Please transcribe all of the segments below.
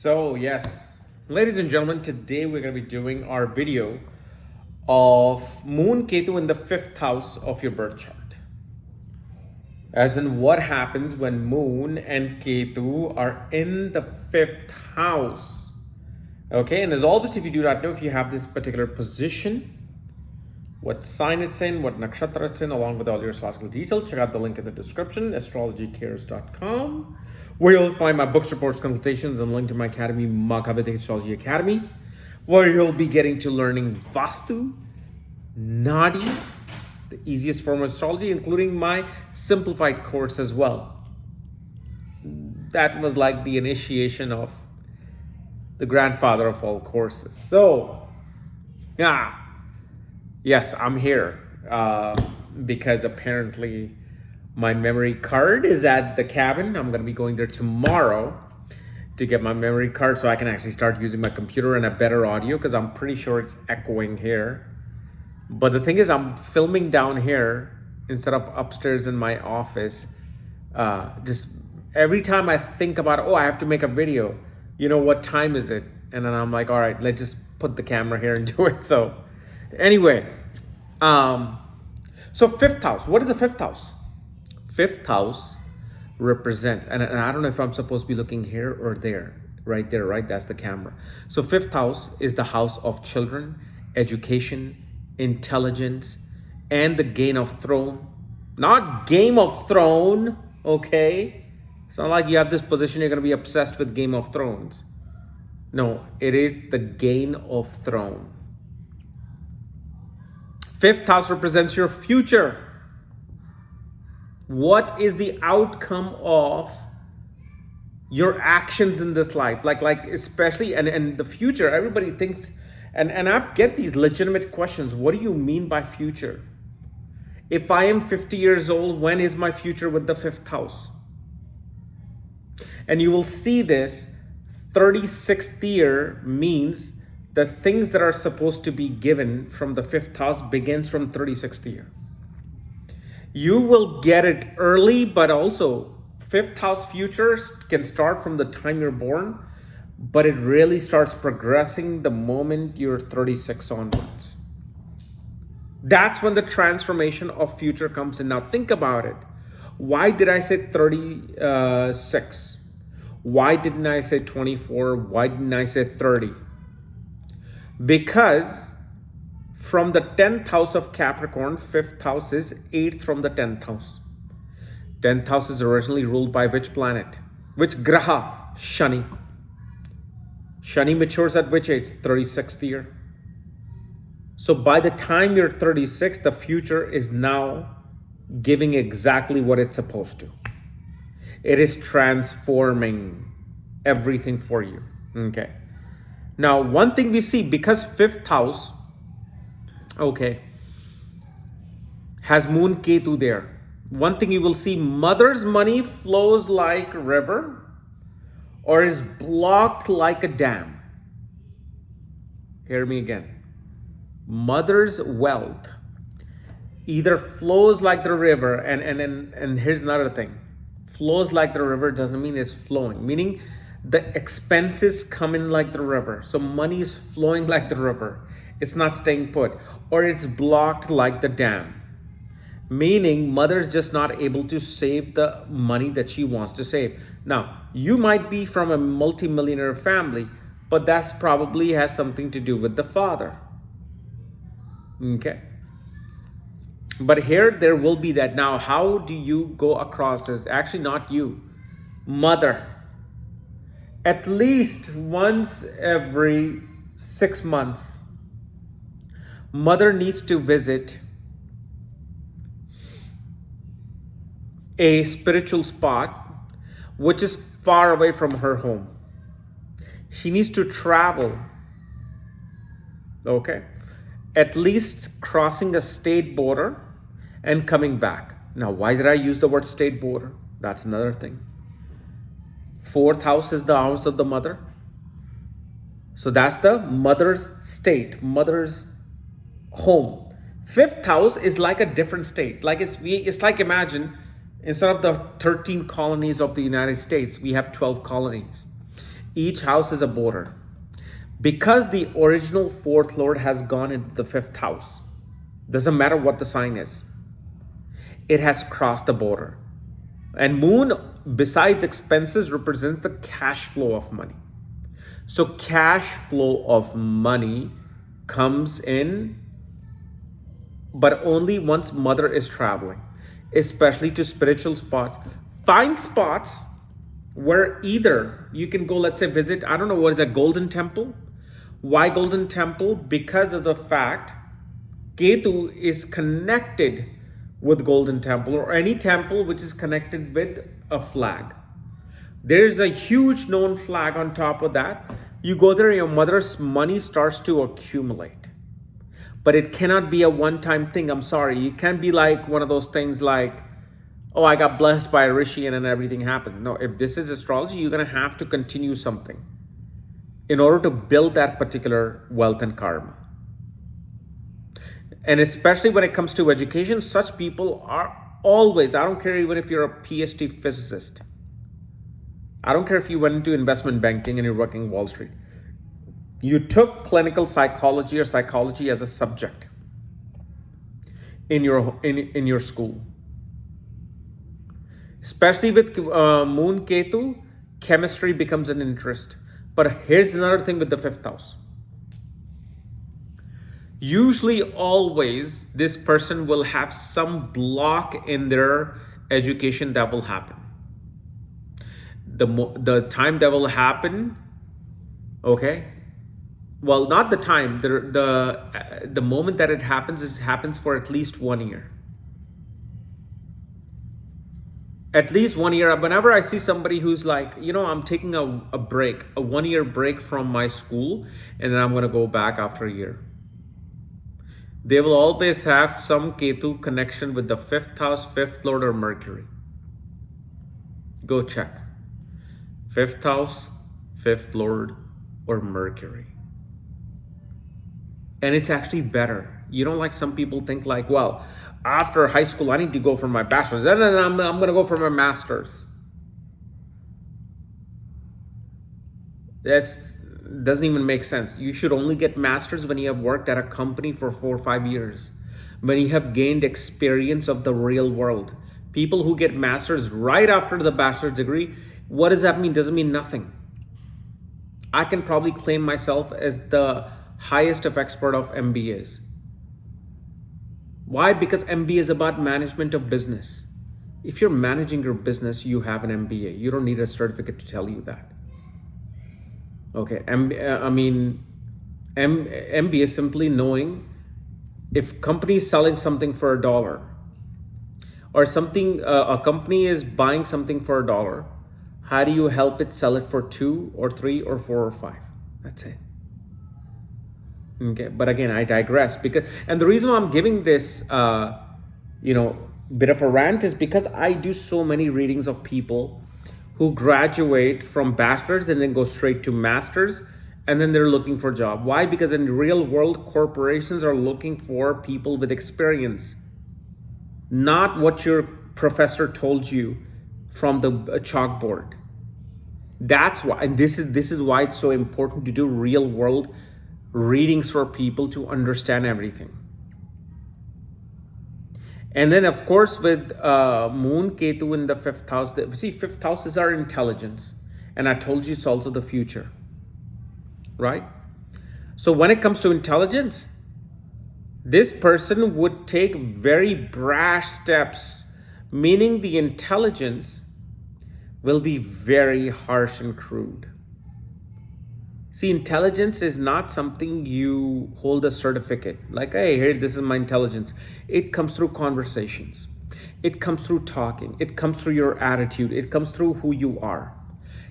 So yes, ladies and gentlemen, today we're going to be doing our video of Moon Ketu in the 5th house of your birth chart. As in what happens when Moon and Ketu are in the 5th house. Okay, and as always, if you do not know if you have this particular position, what sign it's in, what nakshatra it's in, along with all your astrological details, check out the link in the description, astrologycares.com, where you'll find my books, reports, consultations, and link to my academy, Vedic Astrology Academy, where you'll be getting to learning Vastu, Nadi, the easiest form of astrology, including my simplified course as well. That was like the initiation of the grandfather of all courses. So, yeah. Yes, I'm here because apparently my memory card is at the cabin. I'm going to be going there tomorrow to get my memory card so I can actually start using my computer and a better audio, because I'm pretty sure it's echoing here. But the thing is, I'm filming down here instead of upstairs in my office. Just every time I think about, I have to make a video, what time is it? And then I'm like, all right, let's just put the camera here and do it. So anyway, so 5th house, what is the 5th house? 5th house represents, and I don't know if I'm supposed to be looking here or there, right there, right? That's the camera. So 5th house is the house of children, education, intelligence, and the gain of throne. Not Game of Thrones, okay? It's not like you have this position, you're going to be obsessed with Game of Thrones. No, it is the gain of throne. 5th house represents your future. What is the outcome of your actions in this life? Like especially, and the future, everybody thinks, and I get these legitimate questions. What do you mean by future? If I am 50 years old, when is my future with the 5th house? And you will see this, 36th year means the things that are supposed to be given from the 5th house begins from 36th year. You will get it early, but also 5th house futures can start from the time you're born, but it really starts progressing the moment you're 36 onwards. That's when the transformation of future comes in. Now think about it. Why did I say 36? Why didn't I say 24? Why didn't I say 30? Because from the 10th house of Capricorn, 5th house is 8th from the 10th house. 10th house is originally ruled by which planet? Which graha? Shani. Shani matures at which age? 36th year. So by the time you're 36, the future is now giving exactly what it's supposed to. It is transforming everything for you. Okay. Now, one thing we see, because 5th house, has Moon Ketu there. One thing you will see, mother's money flows like a river or is blocked like a dam. Hear me again. Mother's wealth either flows like the river, and here's another thing. Flows like the river doesn't mean it's flowing, meaning the expenses come in like the river. So money is flowing like the river. It's not staying put. Or it's blocked like the dam. Meaning mother's just not able to save the money that she wants to save. Now, you might be from a multimillionaire family, but that's probably has something to do with the father. Okay. But here there will be that. Now, how do you go across this? Actually, not you. Mother. At least once every 6 months, mother needs to visit a spiritual spot which is far away from her home. She needs to travel, at least crossing a state border and coming back. Now, why did I use the word state border? That's another thing. 4th house is the house of the mother. So that's the mother's state, mother's home. 5th house is like a different state. Like it's like, imagine, instead of the 13 colonies of the United States, we have 12 colonies. Each house is a border. Because the original fourth lord has gone into the fifth house, doesn't matter what the sign is, it has crossed the border. And moon, besides expenses, represents the cash flow of money. So cash flow of money comes in, but only once mother is traveling, especially to spiritual spots. Find spots where either you can go, let's say visit, I don't know, what is a golden temple? Why golden temple? Because of the fact Ketu is connected with golden temple, or any temple which is connected with a flag. There's a huge known flag on top of that. You go there, your mother's money starts to accumulate. But it cannot be a one-time thing. I'm sorry. It can't be like one of those things like, oh, I got blessed by a rishi and then everything happened. No, if this is astrology, you're going to have to continue something in order to build that particular wealth and karma. And especially when it comes to education, such people are always, I don't care even if you're a PhD physicist. I don't care if you went into investment banking and you're working Wall Street. You took clinical psychology or psychology as a subject in your school. Especially with Moon Ketu, chemistry becomes an interest. But here's another thing with the fifth house. Usually, always, this person will have some block in their education that will happen. The time that will happen, okay? Well, not the time. The moment that it happens for at least 1 year. At least 1 year. Whenever I see somebody who's like, I'm taking a break, a 1 year break from my school, and then I'm going to go back after a year. They will always have some Ketu connection with the fifth house, fifth lord, or Mercury. Go check. Fifth house, fifth lord, or Mercury. And it's actually better. You don't like some people think like, well, after high school, I need to go for my bachelor's. And then I'm going to go for my master's. That doesn't even make sense. You should only get master's when you have worked at a company for 4 or 5 years. When you have gained experience of the real world. People who get master's right after the bachelor's degree, what does that mean? Doesn't mean nothing. I can probably claim myself as the highest of expert of MBAs. Why? Because MBA is about management of business. If you're managing your business, you have an MBA. You don't need a certificate to tell you that. Okay, MBA is simply knowing if company is selling something for $1 or something, a company is buying something for $1. How do you help it sell it for 2 or 3 or 4 or 5? That's it. Okay, but again, I digress and the reason why I'm giving this, bit of a rant is because I do so many readings of people who graduate from bachelor's and then go straight to master's, and then they're looking for a job. Why? Because in real world, corporations are looking for people with experience, not what your professor told you from the chalkboard. That's why, and this is why it's so important to do real world readings for people to understand everything. And then, of course, with Moon Ketu in the fifth house, fifth house is our intelligence. And I told you it's also the future, right? So when it comes to intelligence, this person would take very brash steps, meaning the intelligence will be very harsh and crude. See, intelligence is not something you hold a certificate like, hey, here, this is my intelligence. It comes through conversations. It comes through talking. It comes through your attitude. It comes through who you are.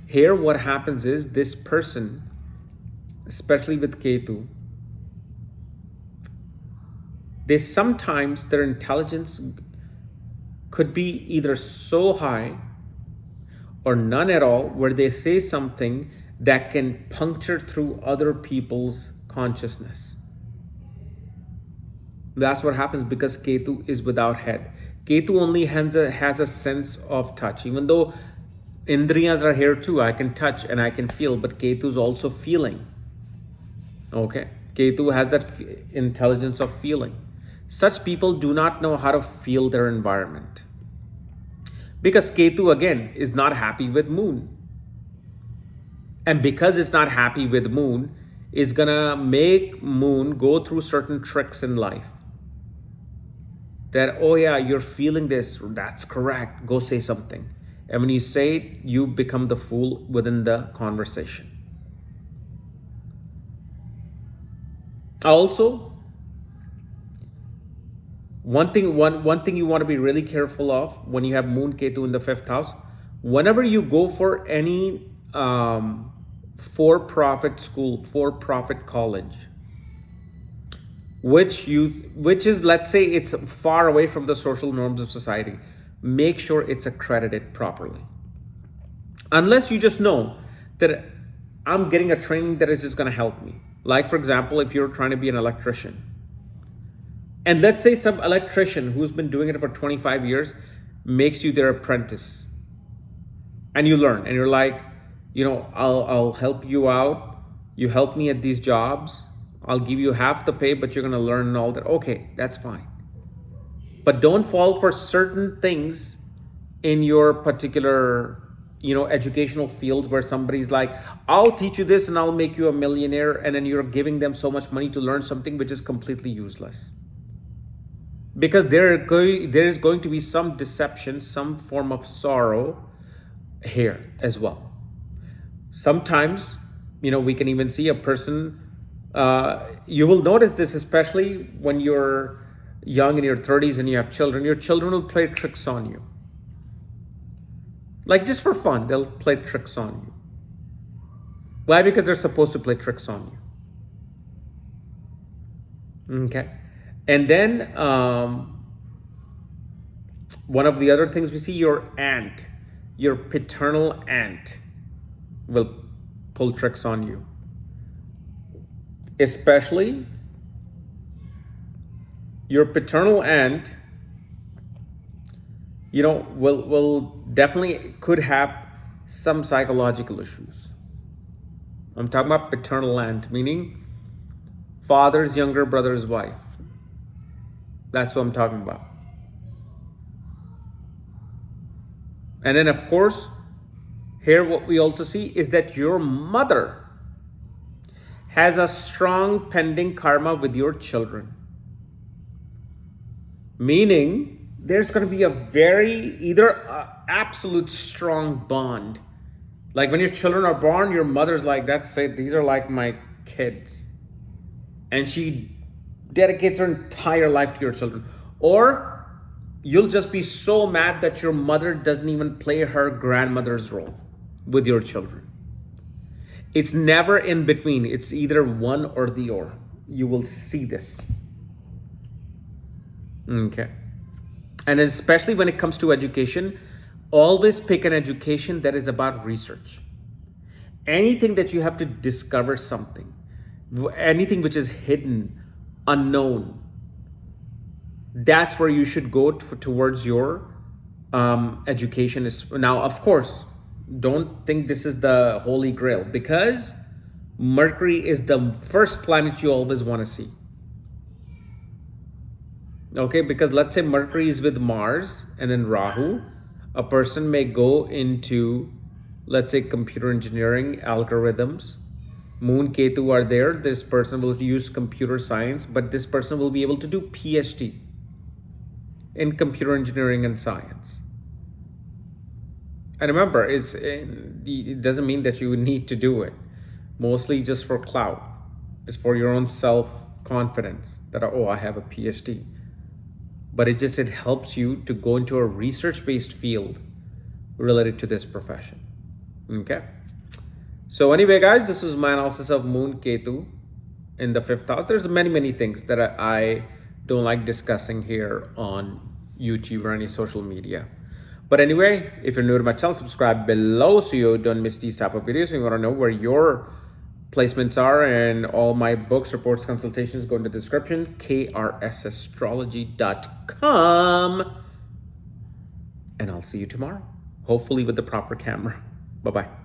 Here, what happens is this person, especially with Ketu, sometimes their intelligence could be either so high or none at all, where they say something that can puncture through other people's consciousness. That's what happens because Ketu is without head. Ketu only has a sense of touch, even though Indriyas are here too. I can touch and I can feel, but Ketu is also feeling. Okay. Ketu has that intelligence of feeling. Such people do not know how to feel their environment. Because Ketu, again, is not happy with moon. And because it's not happy with moon, it's gonna make moon go through certain tricks in life. That, oh yeah, you're feeling this, that's correct, go say something. And when you say it, you become the fool within the conversation. Also, one thing you want to be really careful of when you have Moon Ketu in the 5th house, whenever you go for any for-profit school, for-profit college, which is, let's say, it's far away from the social norms of society, make sure it's accredited properly. Unless you just know that I'm getting a training that is just going to help me. Like, for example, if you're trying to be an electrician, and let's say some electrician who's been doing it for 25 years makes you their apprentice, and you learn, and you're like, I'll help you out. You help me at these jobs. I'll give you half the pay, but you're going to learn all that. Okay, that's fine. But don't fall for certain things in your particular, educational field where somebody's like, I'll teach you this and I'll make you a millionaire. And then you're giving them so much money to learn something which is completely useless. Because there is going to be some deception, some form of sorrow here as well. Sometimes, we can even see a person, you will notice this, especially when you're young in your 30s and you have children. Your children will play tricks on you. Like, just for fun, they'll play tricks on you. Why? Because they're supposed to play tricks on you. Okay. And then one of the other things we see, your aunt, your paternal aunt will pull tricks on you. Especially your paternal aunt, will definitely could have some psychological issues. I'm talking about paternal aunt, meaning father's younger brother's wife. That's what I'm talking about. And then, of course, here what we also see is that your mother has a strong pending karma with your children. Meaning, there's going to be a absolute strong bond. Like when your children are born, your mother's like, these are like my kids. And she dedicates her entire life to your children. Or you'll just be so mad that your mother doesn't even play her grandmother's role with your children. It's never in between. It's either one or the or. You will see this. Okay. And especially when it comes to education, always pick an education that is about research. Anything that you have to discover something, anything which is hidden, unknown, that's where you should go towards your education. Now, of course, don't think this is the holy grail, because Mercury is the first planet you always want to see. Okay, because let's say Mercury is with Mars and then Rahu, a person may go into, let's say, computer engineering, algorithms. Moon, Ketu are there. This person will use computer science, but this person will be able to do PhD in computer engineering and science. And remember, it doesn't mean that you need to do it. Mostly just for clout. It's for your own self-confidence that, I have a PhD. But it helps you to go into a research-based field related to this profession. Okay? So anyway, guys, this is my analysis of Moon Ketu in the 5th house. There's many things that I don't like discussing here on YouTube or any social media. But anyway, if you're new to my channel, subscribe below so you don't miss these type of videos. If you want to know where your placements are and all my books, reports, consultations, go in the description, krsastrology.com. And I'll see you tomorrow. hopefully with the proper camera. Bye-bye.